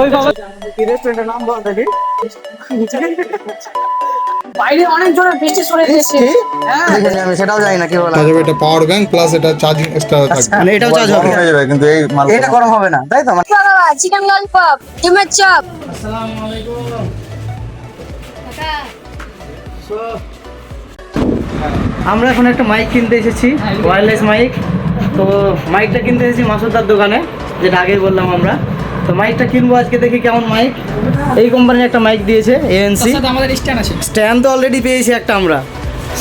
ওই বাবা কি রেস্টুরেন্টের নাম বল দেখি। বাইরে অনেক জোরে বৃষ্টি শুরু হয়েছে। হ্যাঁ দেখেছি আমি, সেটাও জানি না কি বলা। চার্জ হবে, এটা পাওয়ার ব্যাংক প্লাস এটা চার্জিং এক্সট্রা থাকবে। মানে এটাও চার্জ হবে হয়ে যাবে, কিন্তু এই মাল এটা গরম হবে না, তাই তো? চিকেন ললিপপ, ডিমের চপ। আসসালামু আলাইকুম। আমরা এখন একটা মাইক কিনতে এসেছি, ওয়্যারলেস মাইক। তো মাইকটা কিনতে এসেছি মাসুদার দোকানে, যেটা আগেই বললাম আমরা। তো মাইকটা কিনবো আজকে, দেখি কেমন মাইক। এই কোম্পানির একটা মাইক দিয়েছে ANC। আমাদের স্ট্যান্ড আছে, স্ট্যান্ড তো অলরেডি পেয়েছি একটা আমরা,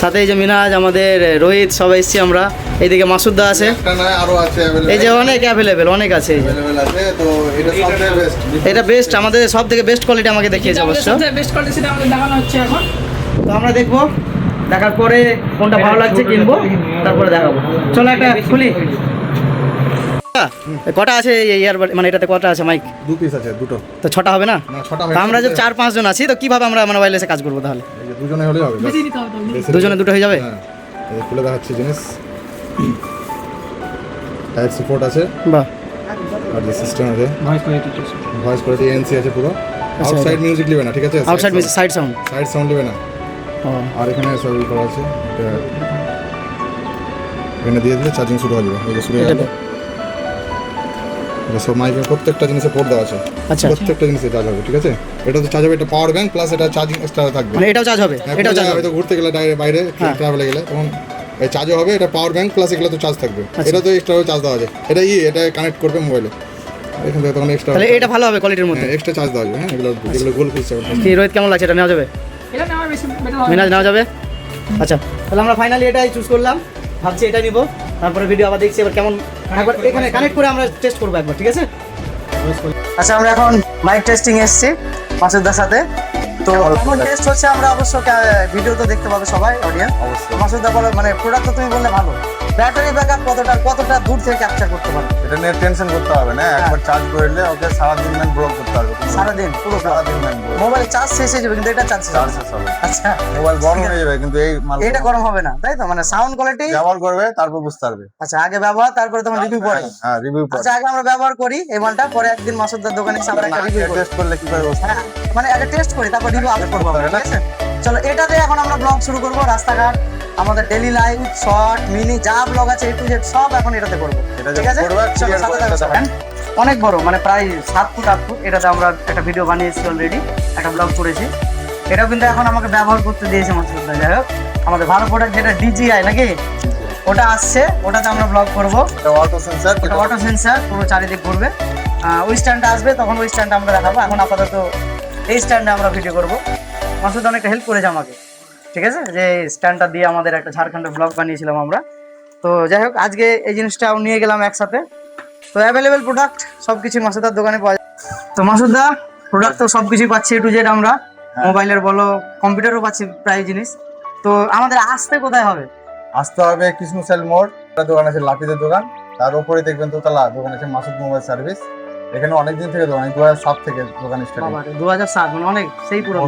সাথে এই যে মিনাজ, আমাদের রোহিত, সবাই এসেছি আমরা। এইদিকে মাসুদা আছে, একটা নয় আরো আছে এই যে অনেক অ্যাভেলেবেল, অনেক আছে এই যে। अवेलेबल আছে। তো এটা সবচেয়ে বেস্ট, এটা বেস্ট, আমাদের সব থেকে বেস্ট কোয়ালিটি আমাকে দেখিয়েছে অবশ্য। বেস্ট কোয়ালিটি সেটা আমাদের দেখানো হচ্ছে এখন। তো আমরা দেখবো, দেখার পরে কোনটা ভালো লাগছে কিনবো, তারপরে দেখাবো। চলো একটা খুলি। কটা আছে ইয়ার, মানে এটাতে কটা আছে মাইক? দু পিস আছে, দুটো তো ছটা হবে না? না, ছটা তো আমরা যে 4-5 জন আছি, তো কিভাবে আমরা মানে ওয়্যারলেসে কাজ করবো তাহলে? এই যে দুজনে হলেই হবে। বেশি দিতে হবে তো। বেশি দুজনে দুটো হয়ে যাবে? হ্যাঁ, এই খুলে দেখাচ্ছি জিনিস। টাইপ সাপোর্ট আছে, বাহ, আর যে সিস্টেম আছে, ভয়েস কোয়ালিটি ANC আছে পুরো। আচ্ছা, আউটসাইড মিউজিক নেবে না, ঠিক আছে? Outside music, side sound. Side sound নেবে না। ও আর এখানে সব করা আছে, এখানে দিয়ে দিলে চার্জিং শুরু হয়ে যাবে। এই যে শুরু হয়ে এটা গেল। এটা সব মাইকের প্রত্যেকটা জিনিসে পোর্ট দেওয়া আছে, আচ্ছা, প্রত্যেকটা জিনিসে চার্জ হবে, ঠিক আছে? এটা তো চার্জ হবে, এটা পাওয়ার ব্যাংক প্লাস এটা চার্জিং এক্সট্রা থাকবে। মানে এটাও চার্জ হবে, হ্যাঁ, এটাও চার্জ হবে হবে। তো ঘুরতে গেলে বাইরে হ্যাঁ। ট্রাভেলে গেলে তখন এই চার্জও হবে, এটা পাওয়ার ব্যাংক প্লাস এগুলো তো চার্জ থাকবে। আচ্ছা। এটা তো এক্সট্রা চার্জ দেওয়া আছে, এটা এটা কানেক্ট করবে মোবাইলে, এখান থেকে তখন এক্সট্রা, তাহলে এটা ভালো হবে কোয়ালিটির মধ্যে। হ্যাঁ এক্সট্রা চার্জ দেওয়া যাবে। হ্যাঁ, এগুলো যেগুলো গোল ফিস হবে। কি রোহিত, কেমন লাগছে? এটা নেওয়া যাবে? এটা নেওয়া বেশি বেটার হবে। মিনাজ নেওয়া যাবে? আচ্ছা, তাহলে আমরা ফাইনালি এটাই চুজ করলাম, ভাবছি এটাই নিব। তারপরে ভিডিও আবার দেখছি এবার কেমন, একবার এখানে কানেক্ট করে আমরা টেস্ট করবো একবার, ঠিক আছে? আচ্ছা, আমরা এখন মাইক টেস্টিং এসেছি মাসুদার সাথে। তো কেমন টেস্ট হচ্ছে আমরা অবশ্য ভিডিও তো দেখতে পাবে সবাই, অডিয়েন্স অবশ্যই। মাসুদা বলো, মানে প্রোডাক্ট তো তুমি বললে ভালো, ব্যাটারি ব্যাকআপ কতটা দূর থেকে ক্যাপচার করতে পারবে? এটা নিয়ে টেনশন করতে হবে না, একবার চার্জ করলে ওকে সারাদিন ম্যান ব্লক করতে পারবে। সারাদিন পুরো সারাদিন ম্যান মোবাইল চার্জ শেষ হয়ে যাবে, কিন্তু এটা চার্জ শেষ হবে না। হবে। আচ্ছা, মোবাইল গরম হয়ে যাবে, কিন্তু এই মাল এটা গরম হবে না, তাই তো? মানে সাউন্ড কোয়ালিটি ব্যবহার করবে তারপর বুঝতে পারবে। আচ্ছা, আগে ব্যবহার, তারপরে তখন রিভিউ পড়ে। হ্যাঁ, রিভিউ পড়ে। আচ্ছা, আগে আমরা ব্যবহার করি এই মালটা, পরে একদিন মাসুদার দোকানে এসে আমরা একটা রিভিউ করি। টেস্ট করলে কি করে বুঝতে হ্যাঁ, মানে আগে টেস্ট করি, তারপর রিভিউ আপলোড করবো আমরা, ঠিক আছে? চলো, এটাতে এখন আমরা ব্লগ শুরু করবো। রাস্তাঘাট, আমাদের ডেইলি লাইফ, শর্ট, মিনি, যা ব্লগ আছে A to Z সব এখন এটাতে করবো, এটা ঠিক আছে? করবে, চলো, clear সাথে করে থাকো। দেখাবেন। অনেক বড়, মানে প্রায় 7 ফুট 8 ফুট। এটাতে আমরা একটা ভিডিও বানিয়েছি অলরেডি, একটা ব্লগ করেছি। এটাও কিন্তু এখন আমাকে ব্যবহার করতে দিয়েছে মাসুদা। যাই হোক, আমাদের ভালো প্রোডাক্ট যেটা DJI নাকি, ওটা আসছে, ওটাতে আমরা ব্লগ করবো। এটা অটো সেন্সর, ওটা অটো সেন্সার, পুরো চারিদিক ঘুরবে। ওই স্ট্যান্ডটা আসবে, তখন ওই স্ট্যান্ডটা আমরা দেখাবো। এখন আপাতত এই স্ট্যান্ডে আমরা ভিডিও করবো। মাসুদ অনেকটা হেল্প করেছে আমাকে, ঠিক আছে? যে স্ট্যান্ডটা দিয়ে আমাদের একটা ঝাড়খণ্ডের ব্লগ বানিয়েছিলাম আমরা। তো যাই হোক, আজকে এই জিনিসটাও নিয়ে গেলাম একসাথে। তো অ্যাভেলেবেল প্রোডাক্ট সব কিছু মাসুদার দোকানে পাওয়া যায়। তো মাসুদা, প্রোডাক্ট তো সব কিছুই পাচ্ছি A to Z আমরা, মোবাইলের বলো, কম্পিউটারও পাচ্ছি প্রায় জিনিস। তো আমাদের আসতে কোথায় হবে? আসতে হবে কৃষ্ণসাইল মোড়, দোকান আছে লাপিদের দোকান, তার উপরে দেখবেন দোতলা দোকান আছে মাসুদ মোবাইল সার্ভিস। এখানে অনেকদিন থেকে দোকান, 2007 থেকে দোকান স্টার্ট। বাবা, 2007, মানে অনেক, সেই পুরো।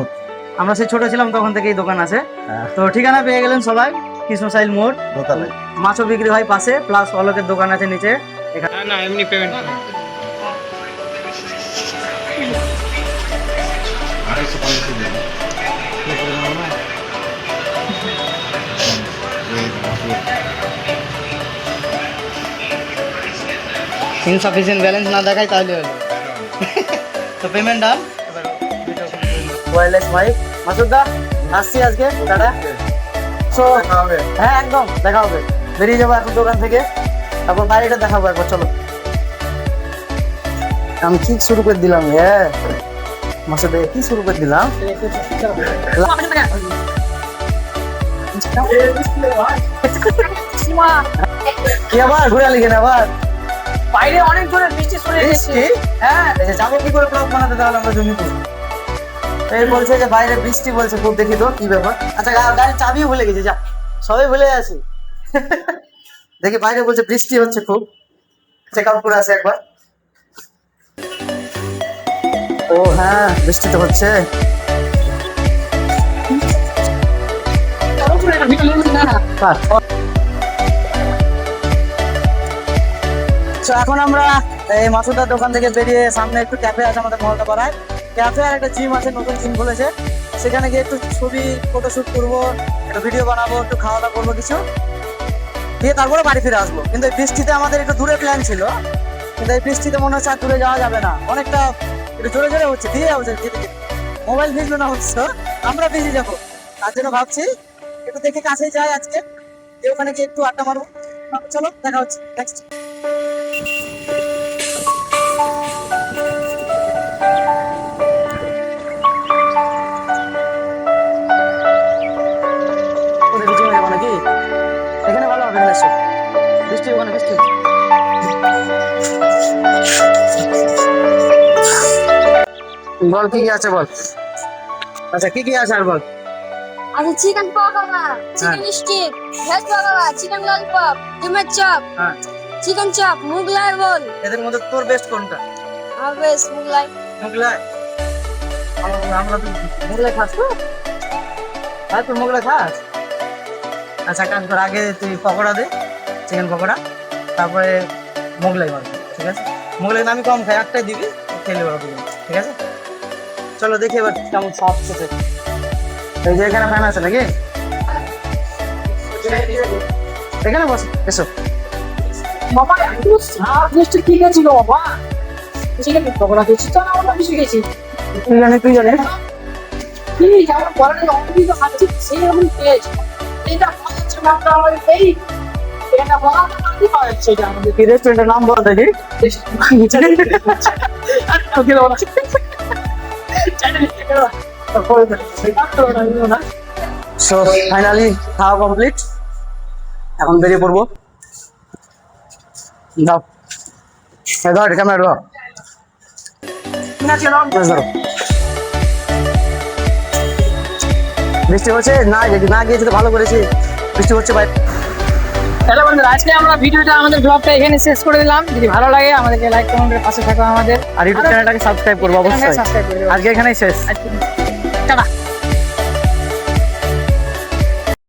আমরা সেই ছোট ছিলাম তখন থেকেই দোকান আছে। হ্যাঁ। তো ঠিকানা পেয়ে গেলেন সবাই, কৃষ্ণসাইল মোড়। দোতলায় মাছও বিক্রি হয় পাশে, প্লাস অলোকের দোকান আছে নিচে। না না, এমনি পেমেন্ট। ইনসাফিসিয়েন্ট ব্যালেন্স না দেখায় তাহলে হলো। তো payment done. Wireless mic Masuda, আসছি আজকে, টাটা। সো হবে। হ্যাঁ, একদম দেখা হবে। বেরিয়ে যাবো এখন দোকান থেকে, তারপর বাইরেটা দেখাবো একবার, চলো। আমি কি শুরু করে দিলাম, হ্যাঁ মাসুদা, কি শুরু করে দিলাম। কি আবার ঘুরে লিখে না আবার? বাইরে অনেক জোরে বৃষ্টি শুরু হয়েছে। হ্যাঁ, এই যে যাবো কি করে ব্লগ বানাতে, তাহলে আমরা জমিপুর। এই বলছে যে বাইরে বৃষ্টি বলছে খুব, দেখি তো কি ব্যাপার। আচ্ছা, গাড়ির চাবিও ভুলে গেছে, যা সবাই ভুলে আছি। দেখি বাইরে বলছে বৃষ্টি হচ্ছে খুব, চেক আউট করে আসে একবার। ও হ্যাঁ, বৃষ্টি তো হচ্ছে। তো এখন আমরা এই মাসুদার দোকান থেকে বেরিয়ে সামনে একটু ক্যাফে আছে আমাদের মহলটা পাড়ায়। ক্যাফে আর একটা জিম আছে, নতুন জিম খুলেছে। সেখানে গিয়ে একটু ছবি ফটোশুট করবো, একটু ভিডিও বানাবো, একটু খাওয়া দাওয়া করবো কিছু, দিয়ে তারপরে বাড়ি ফিরে আসবো। কিন্তু এই বৃষ্টিতে আমাদের একটু দূরে প্ল্যান ছিল, কিন্তু এই বৃষ্টিতে মনে হচ্ছে আর দূরে যাওয়া যাবে না, অনেকটা একটু জোরে জোরে হচ্ছে, ধীরে হচ্ছে, ধীরে ধীরে মোবাইল ভিজলো না হচ্ছে, আমরা ভিজে যাবো। তার জন্য ভাবছি একটু দেখে কাছেই যাই আজকে, যে ওখানে গিয়ে একটু আড্ডা মারবো। চলো দেখা হচ্ছে নেক্সট। নাকি এখানে ভালো হবে, বৃষ্টি ওখানে বৃষ্টি। বল কি কি আছে বল। আচ্ছা কি কি আছে আর বল। আচ্ছা chicken pakora, chicken stick, veg pakora, chicken lollipop, ডিমের চপ, হ্যাঁ, চিকেন চপ, মুগলাই রোল। এদের মধ্যে তোর বেস্ট কোনটা? আর বেশ মুগলাই। মোগলাই। আমরা তো মোগলাই খাস তো? আর তুই মোগলাই খাস? আচ্ছা কাজ কর, আগে তুই পকোড়া দে, চিকেন পকোড়া, তারপরে মোগলাই মারবো, ঠিক আছে? মোগলাই আমি কম খাই, একটাই দিবি, খেলে ওরা দুজন, ঠিক আছে? চলো দেখি এবার কেমন সফট হচ্ছে। এই যে এখানে ফ্যান আছে নাকি? এখানে বস, এসো। বাবা একটু সাপ মিষ্টি ঠিক আছে গো বাবা। চিকেন পকোড়া খেয়েছি তো না, ওটা বেশি খেয়েছি। তুই জানিস, তুই জানিস? কি যেমন পরে অমৃত খাচ্ছি সেই রকম টেস্ট। এটা মনে হচ্ছে বাবা আমাদের এই এটা বলা কি পাওয়া যাচ্ছে এটা আমাদের কি রেস্টুরেন্টের নাম বল দেখি। ওকে বলা সো ফাইনালি খাওয়া কমপ্লিট, এখন বেরিয়ে পড়বো। দাও ধর ক্যামেরা ধরো। বৃষ্টি হচ্ছে না, না গিয়েছি তো ভালো করেছি, বৃষ্টি হচ্ছে ভাই। হ্যালো বন্ধুরা, আজকে আমরা ভিডিওটা আমাদের ব্লগটা এখানে শেষ করে দিলাম। যদি ভালো লাগে আমাদেরকে লাইক কমেন্টের পাশে থাকো আমাদের, আর ইউটিউব চ্যানেলটাকে সাবস্ক্রাইব করবো অবশ্যই। সাবস্ক্রাইব করে দেবো। আজকে এখানেই শেষ। টাটা।